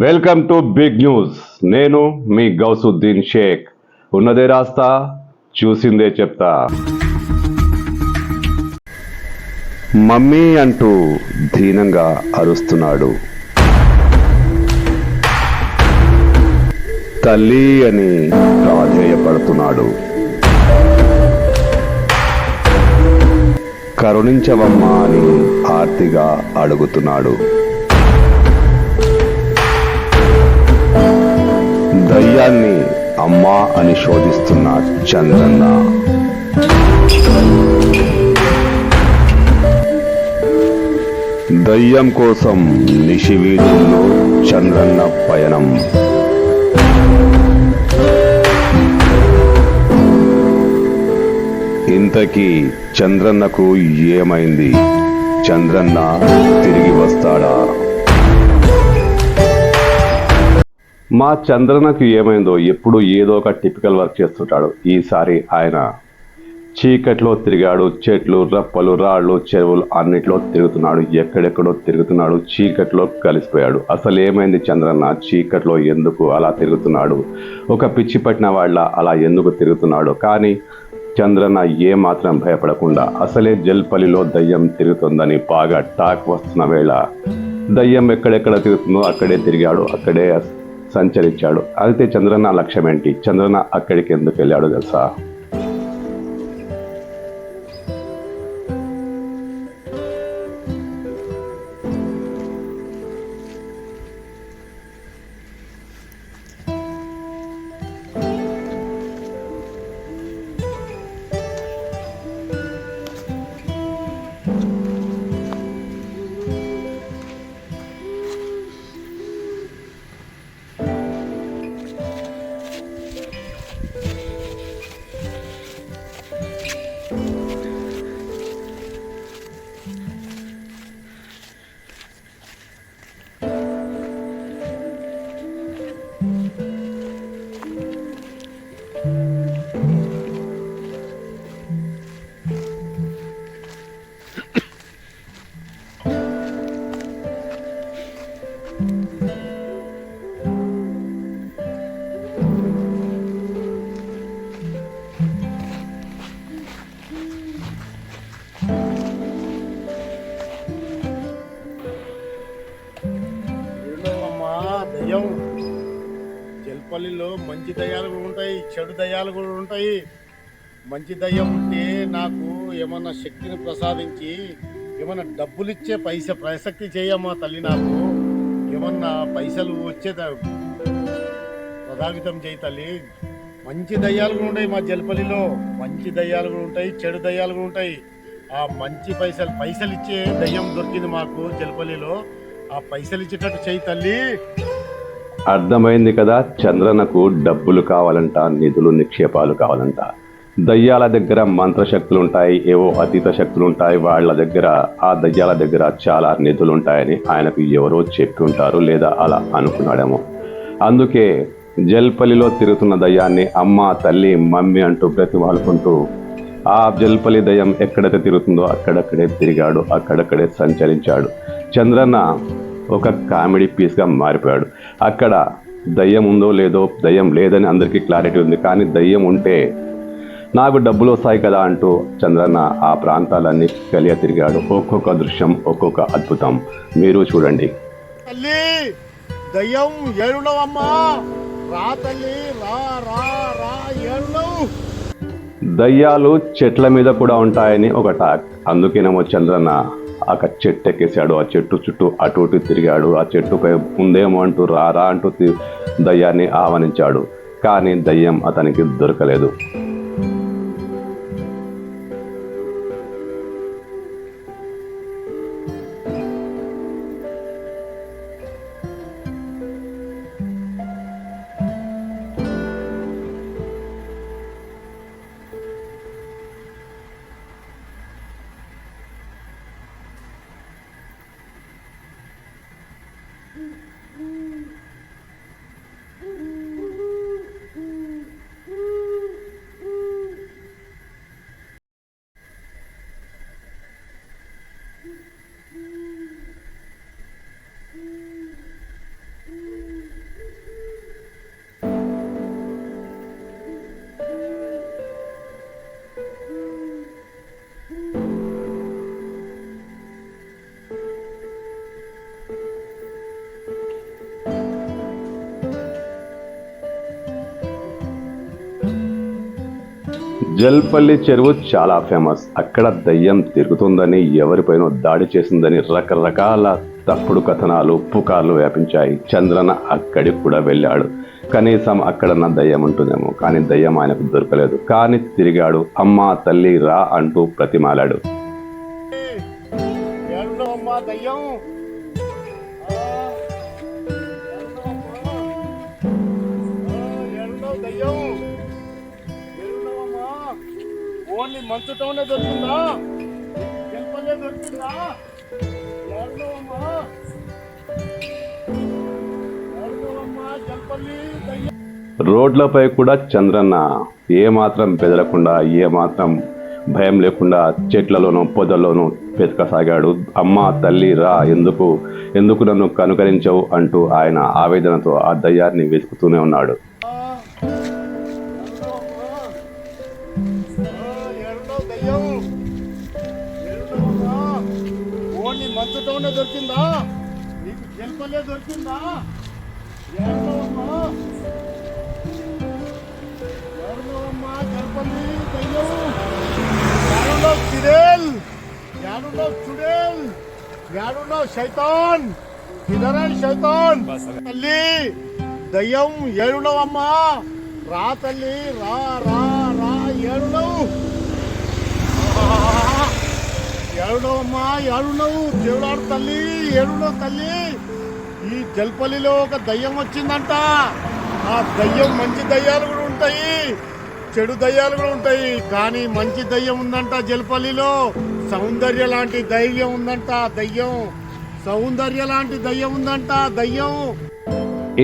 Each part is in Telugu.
Welcome to big news. నేను మీ గౌసుద్దీన్ షేక్. ఉన్నదే రాస్తా, చూసిందే చెప్తా. మమ్మీ అంటూ దీనంగా అరుస్తున్నాడు. తల్లి అని ప్రాధేయపడుతున్నాడు. కరుణించవమ్మా అని ఆర్తిగా అడుగుతున్నాడు. దయ్యాన్ని అమ్మా అని శోధిస్తున్న చంద్రన్న. దయ్యం కోసం నిశివీధుల్లో చంద్రన్న పయనం. ఇంతకీ చంద్రన్నకు ఏమైంది? చంద్రన్న తిరిగి వస్తాడా? మా చంద్రన్నకు ఏమైందో ఎప్పుడు ఏదో ఒక టిపికల్ వర్క్ చేస్తుంటాడు. ఈసారి ఆయన చీకట్లో తిరిగాడు. చెట్లు, రప్పలు, రాళ్ళు, చెరువులు అన్నిట్లో తిరుగుతున్నాడు. ఎక్కడెక్కడో తిరుగుతున్నాడు. చీకట్లో కలిసిపోయాడు. అసలు ఏమైంది చంద్రన్న? చీకట్లో ఎందుకు అలా తిరుగుతున్నాడు? ఒక పిచ్చి పట్టిన వాళ్ళ అలా ఎందుకు తిరుగుతున్నాడు? కానీ చంద్రన్న ఏమాత్రం భయపడకుండా అసలే జల్పల్లిలో దయ్యం తిరుగుతుందని బాగా టాక్ వస్తున్న వేళ దయ్యం ఎక్కడెక్కడ తిరుగుతుందో అక్కడే తిరిగాడు. అక్కడే సంచరించాడు. అయితే చంద్రన్న లక్ష్యం ఏంటి? చంద్రన్న అక్కడికి ఎందుకు వెళ్ళాడు తెలుసా? దయ్యం జల్పల్లిలో మంచి దయ్యాలు కూడా ఉంటాయి, చెడు దయ్యాలు కూడా ఉంటాయి. మంచి దయ్యం ఉంటే నాకు ఏమన్నా శక్తిని ప్రసాదించి ఏమన్నా డబ్బులు ఇచ్చే ప్రసక్తి చేయమ్మా తల్లి. నాకు ఏమన్నా పైసలు వచ్చే ప్రభావితం చేయి తల్లి. మంచి దయ్యాలు కూడా ఉంటాయి మా జల్పల్లిలో. మంచి దయ్యాలు కూడా ఉంటాయి, చెడు దయ్యాలు కూడా ఉంటాయి. ఆ మంచి పైసలు ఇచ్చే దయ్యం దొరికింది మాకు జల్పల్లిలో. ఆ పైసలు ఇచ్చేటట్టు చేయి తల్లి. అర్థమైంది కదా? చంద్రన్నకు డబ్బులు కావాలంట, నిధులు నిక్షేపాలు కావాలంట. దయ్యాల దగ్గర మంత్రశక్తులు ఉంటాయి, ఏవో అతీత శక్తులు ఉంటాయి. వాళ్ళ దగ్గర, ఆ దయ్యాల దగ్గర చాలా నిధులు ఉంటాయని ఆయనకు ఎవరో చెప్పి ఉంటారు, లేదా అలా అనుకున్నాడేమో. అందుకే జల్పల్లిలో తిరుగుతున్న దయ్యాన్ని అమ్మ, తల్లి, మమ్మీ అంటూ బ్రతిమాలుకుంటూ ఆ జల్పల్లి దయ్యం ఎక్కడైతే తిరుగుతుందో అక్కడక్కడే తిరిగాడు, అక్కడక్కడే సంచరించాడు. చంద్రన్న ఒక కామెడీ పీస్గా మారిపోయాడు. అక్కడ దయ్యం ఉందో లేదో, దయ్యం లేదని అందరికీ క్లారిటీ ఉంది. కానీ దయ్యం ఉంటే నాకు డబ్బులు వస్తాయి కదా అంటూ చంద్రన్న ఆ ప్రాంతాలన్నీ కలియ తిరిగాడు. ఒక్కొక్క దృశ్యం, ఒక్కొక్క అద్భుతం మీరు చూడండి. తల్లి దయ్యం ఏడునవమ్మా, రా తల్లి, రా రా రా ఏడునవు. దయ్యాలు చెట్ల మీద కూడా ఉంటాయని ఒక టాక్. అందుకేనేమో చంద్రన్న ఆ చెట్టు ఎక్కేసాడు. ఆ చెట్టు చుట్టూ అటు ఇటు తిరిగాడు. ఆ చెట్టుపై ఉందేమో అంటూ రా అంటూ దయ్యాన్ని ఆహ్వానించాడు. కానీ దయ్యం అతనికి దొరకలేదు. జల్పల్లి చెరువు చాలా ఫేమస్. అక్కడ దయ్యం తిరుగుతుందని, ఎవరిపైనో దాడి చేసిందని రకరకాల తప్పుడు కథనాలు, పుకార్లు వ్యాపించాయి. చంద్రన్న అక్కడికి కూడా వెళ్ళాడు. కనీసం అక్కడన్న దయ్యం ఉంటుందేమో, కానీ దయ్యం ఆయనకు దొరకలేదు. కానీ తిరిగాడు. అమ్మా తల్లి రా అంటూ ప్రతిమాలాడు. ఏడున్నావమ్మా దయ్యం? ఏడున్నావు దయ్యం? ఏడున్నావమ్మా? ఓన్లీ మంచుటోనే దొరికిందా? గెలుపలే దొరికిందా? ఏడున్నావమ్మా? ఏడున్నావమ్మా జల్పల్లి దయ్యం? రోడ్లపై కూడా చంద్రన్న ఏమాత్రం బెదరకుండా, ఏమాత్రం భయం లేకుండా చెట్లలోనూ పొదల్లోనూ వెతకసాగాడు. అమ్మా తల్లి రా, ఎందుకు నన్ను కనుకరించవు అంటూ ఆయన ఆవేదనతో ఆ దయ్యాన్ని వెతుకుతూనే ఉన్నాడు. ఏడున్నావు దయ్యం? ఏడున్నావమ్మా? ఓన్లీ మంచుటోనే దొరికిందా? నీకు గెలుపలే దొరికిందా? ఏడున్నావమ్మా? ఏడున్నావమ్మా జల్పల్లి దయ్యం? యాడున్నావు చిడేల్? యాడున్నావు చుడేల్? యాడున్నావు శైతాన్? ఇదరా శైతాన్? తల్లి దయ్యం ఏడున్నావమ్మా? రా తల్లి రా రా రా. ఏడున్నావు? ఏడున్నావమ్మా? ఏడున్నావు? దేవుడాడు తల్లి ఏడున్నావు తల్లి? ఈ జల్పల్లిలో ఒక దయ్యం వచ్చిందంట. ఆ దయ్యం మంచి దయ్యాలు కూడా ఉంటాయి, చెడు దయ్యాలు కూడా ఉంటాయి. కానీ మంచి దయ్యం ఉందంట జల్పల్లిలో. సౌందర్య లాంటి దయ్యం ఉందంట దయ్యం. సౌందర్య లాంటి దయ్యం ఉందంట దయ్యం.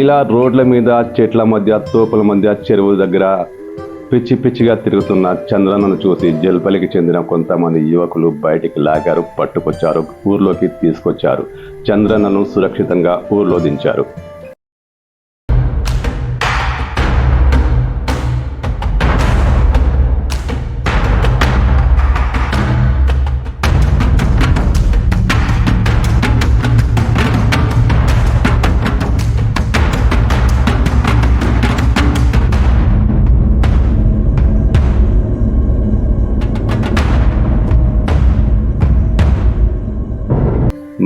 ఇలా రోడ్ల మీద, చెట్ల మధ్య, తోపుల మధ్య, చెరువుల దగ్గర పిచ్చి పిచ్చిగా తిరుగుతున్న చంద్రన్నను చూసి జల్పల్లికి చెందిన కొంతమంది యువకులు బయటికి లాగారు, పట్టుకొచ్చారు, ఊర్లోకి తీసుకొచ్చారు. చంద్రన్నను సురక్షితంగా ఊర్లో దించారు.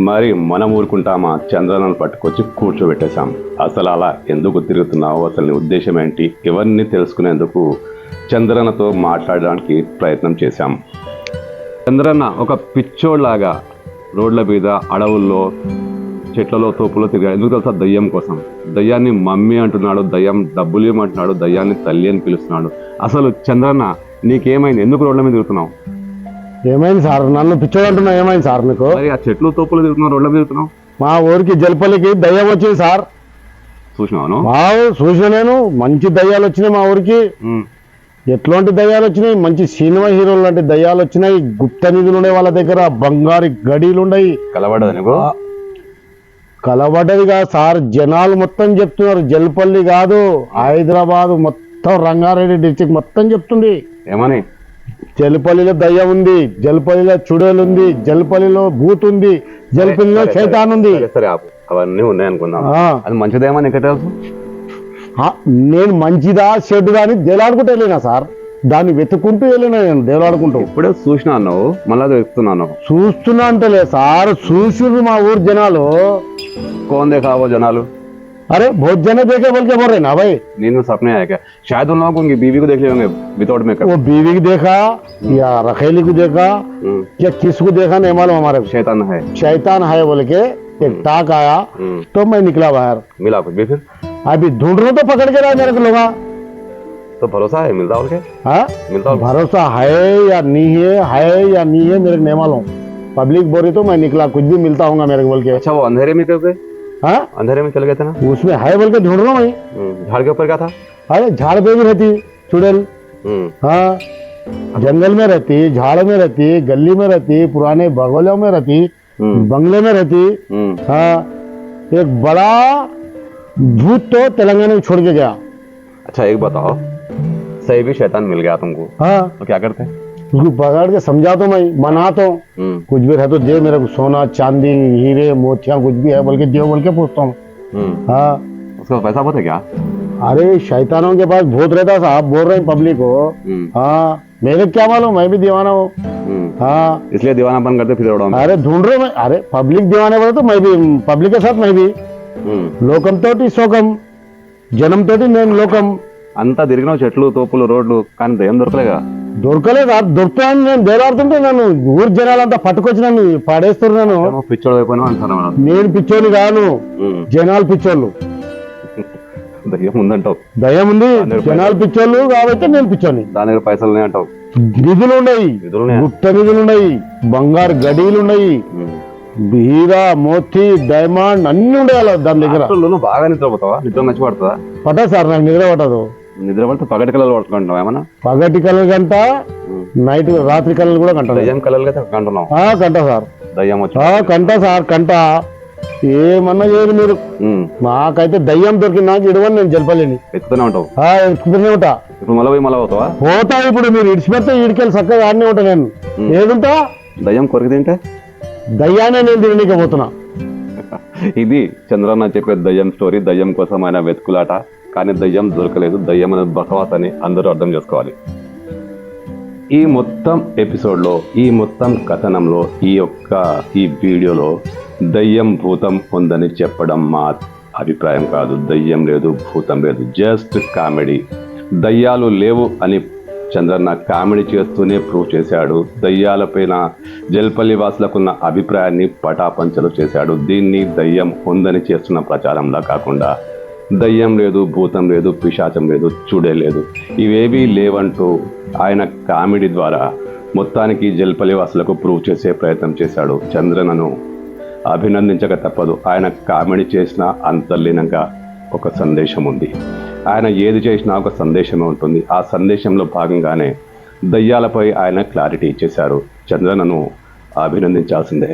మరి మనం ఊరుకుంటామా? చంద్రన్నను పట్టుకొచ్చి కూర్చోబెట్టేశాం. అసలు అలా ఎందుకు తిరుగుతున్నావు, అసలు నీ ఉద్దేశం ఏంటి, ఇవన్నీ తెలుసుకునేందుకు చంద్రన్నతో మాట్లాడడానికి ప్రయత్నం చేశాం. చంద్రన్న ఒక పిచ్చోడ్లాగా రోడ్ల మీద, అడవుల్లో, చెట్లలో, తోపులో తిరిగా. ఎందుకు తెలుసా? దయ్యం కోసం. దయ్యాన్ని మమ్మీ అంటున్నాడు, దయ్యం డబ్బులు ఇవ్వమంటున్నాడు, దయ్యాన్ని తల్లి అని పిలుస్తున్నాడు. అసలు చంద్రన్న నీకేమైంది? ఎందుకు రోడ్ల మీద తిరుగుతున్నావు? ఏమైంది సార్? నన్ను పిచ్చోడు అంటున్నా. ఏమైంది సార్ నీకు? మరి ఆ చెట్లు, తోపులు తిరుగుతున్నావు, రోడ్ల మీద తిరుగుతున్నావు. మా ఊరికి జల్పల్లికి దయ్యం వచ్చింది సార్. చూసినావు? మా చూసిన నేను మంచి దయ్యాలు వచ్చినాయి మా ఊరికి. ఎట్లాంటి దయ్యాలు వచ్చినాయి? మంచి సినిమా హీరోలు లాంటి దయ్యాలు వచ్చినాయి. గుప్త నిధులు ఉన్నాయి వాళ్ళ దగ్గర, బంగారు గడీలు ఉన్నాయి. కలబడదు నీకు? కలబడ్డది కాదు సార్, జనాలు మొత్తం చెప్తున్నారు. జల్పల్లి కాదు, హైదరాబాద్ మొత్తం, రంగారెడ్డి డిస్టిక్ మొత్తం చెప్తుంది. ఏమని? జల్పల్లిలో దయ్యం ఉంది, జల్పల్లిలో చుడేలు ఉంది, జల్పల్లిలో భూత్ ఉంది, జల్పల్లిలో శైతాన్ ఉంది. సరే ఆపు, అవన్నీ ఉన్నాయి అనుకుందాం. అది మంచిదేమని ఎక్కడ తెలుసు? నేను మంచిదా చెడుదా అని దేలాడుకుంటూ వెళ్ళినా సార్. దాన్ని వెతుక్కుంటూ వెళ్ళినా నేను దేలాడుకుంటూ. ఇప్పుడే చూసినా అన్నావు, మళ్ళా వెతుకుతున్నాను. చూస్తున్నా అంటలే సార్, చూసిండ్రు మా ఊరు జనాలు. कौन देखा वो जनालू? अरे बहुत जने देखे बोल के बोल रहे ना भाई। नींद में सपने आए क्या? शायद उन लोगों को उनकी बीवी को देख लिए होंगे विदाउट मेकअप। वो बीवी को देखा या रखेली को देखा या किसको देखा नहीं मालूम, हमारे शैतान है, शैतान है बोल के एक टाक आया तो मैं निकला बाहर। मिला कुछ भी? फिर अभी ढूंढ रहा तो पकड़ के रहा मेरे को लोग। तो भरोसा है मिलता? और क्या मिलता? भरोसा है या नहीं है मेरे को नहीं मालूम। पब्लिक बोल रही तो मैं निकला, कुछ भी मिलता होगा मेरे को बोल के। अच्छा वो अंधेरे में क्यों गए? हाँ अंधेरे में चले गए थे ना? उसमें है बोल के ढूंढ रहा हूँ मैं। झाड़ के ऊपर क्या था? अरे झाड़ पे भी रहती चुड़ैल। हाँ जंगल में रहती, झाड़ में रहती, गली में रहती, पुराने बगलों में रहती, बंगले में रहती। हाँ एक बड़ा भूत तो तेलंगाना में छोड़ के गया। अच्छा एक बताओ, सही भी शैतान मिल गया तुमको, हाँ तो क्या करते? उसको पकड़ के समझा तो मैं, मना तो कुछ भी है तो दे मेरे को, सोना चांदी हीरे मोतियां कुछ भी है बोल के दे बोल के पूछता हूँ। हाँ उसका पैसा बहुत है क्या? अरे शैतानों के पास बहुत रहता साहब, बोल रहे हैं पब्लिक को। हाँ मेरे क्या मालूम, मैं भी दीवाना हूँ। हाँ इसलिए दीवानापन करते फिर रहा हूँ। अरे ढूंढ रहे मैं, अरे पब्लिक दीवाने बोले तो मैं भी पब्लिक के साथ मैं भी లోకం తోటి శోకం, జనం తోటి నేను లోకం. అంతా తిరిగినావు, చెట్లు తోపులు రోడ్లు, కానీ దయ్యం దొరకలేగా. దొరకలేదు, దొరుకుతాను నేను దేలాడుతుంటే నన్ను ఊరి జనాలంతా పట్టుకొచ్చి నన్ను పాడేస్తున్నాను. పిచ్చోడు అయిపోయినా అంటాను. నేను పిచ్చోని కాను, జనాలు పిచ్చోళ్ళు. దయ్యం ఉందంటావు. దయ్యం ఉంది, జనాలు పిచ్చోళ్ళు కాబట్టి నేను పిచ్చోని. దాని దగ్గర పైసలు ఉన్నాయి అంటావు. నిధులు ఉన్నాయి, గుప్త నిధులు ఉన్నాయి, బంగారు గడీలు ఉన్నాయి, హీరా మోతీ డైమండ్ అన్ని ఉండాలి దాని దగ్గర. బాగా నిద్రపోతావా? నిద్ర మంచి పడుతుందా? పట్టదు సార్, నాకు నిద్ర పట్టదు. నిద్ర పడితే పగటి కళలు పడుకుంటావు ఏమన్నా? పగటి కళలు గంట, నైట్ రాత్రి కళలు కూడా కంట. దయ్యం కళలు అయితే కంటున్నావు? కంట సార్, దయ్యం వచ్చి కంట సార్, కంట. ఏమన్నా చేయరు మీరు. నాకైతే దయ్యం దొరికింది, నాకు ఇడవని నేను జలపలేని. ఎక్కుతూనే ఉంటావు? ఎక్కుతూనే ఉంటా. ఇప్పుడు మళ్ళీ పోయి మళ్ళీ పోతావా? పోతా. ఇప్పుడు మీరు ఇడిచిపెడితే ఈడికెళ్ళి చక్కగా ఆడనే ఉంటా నేను. ఏడుంటా? దయ్యం కొరికి తింటే దయ్యానే నేను తినకపోతున్నా. ఇది చంద్రన్న చెప్పే దయ్యం స్టోరీ. దయ్యం కోసం ఆయన వెతుకులాట, కానీ దయ్యం దొరకలేదు. దయ్యం అనేది బకవాస్ అని అందరూ అర్థం చేసుకోవాలి. ఈ మొత్తం ఎపిసోడ్లో, ఈ మొత్తం కథనంలో, ఈ వీడియోలో దయ్యం భూతం ఉందని చెప్పడం మా అభిప్రాయం కాదు. దయ్యం లేదు, భూతం లేదు, జస్ట్ కామెడీ. దయ్యాలు లేవు అని చంద్రన్న కామెడీ చేస్తూనే ప్రూవ్ చేశాడు. దయ్యాలపైన జల్పల్లి వాసులకున్న అభిప్రాయాన్ని పటాపంచలు చేశాడు. దీన్ని దయ్యం ఉందని చేస్తున్న ప్రచారంలా కాకుండా దయ్యం లేదు, భూతం లేదు, పిశాచం లేదు, చూడే లేదు, ఇవేవీ లేవంటూ ఆయన కామెడీ ద్వారా మొత్తానికి జల్పల్లి వాసులకు ప్రూవ్ చేసే ప్రయత్నం చేశాడు. చంద్రన్నను అభినందించక తప్పదు. ఆయన కామెడీ చేసిన అంతర్లీనంగా ఒక సందేశం ఉంది. ఆయన ఏది చేసినా ఒక సందేశమే ఉంటుంది. ఆ సందేశంలో భాగంగానే దయ్యాలపై ఆయన క్లారిటీ ఇచ్చేశారు. చంద్రన్నను అభినందించాల్సిందే.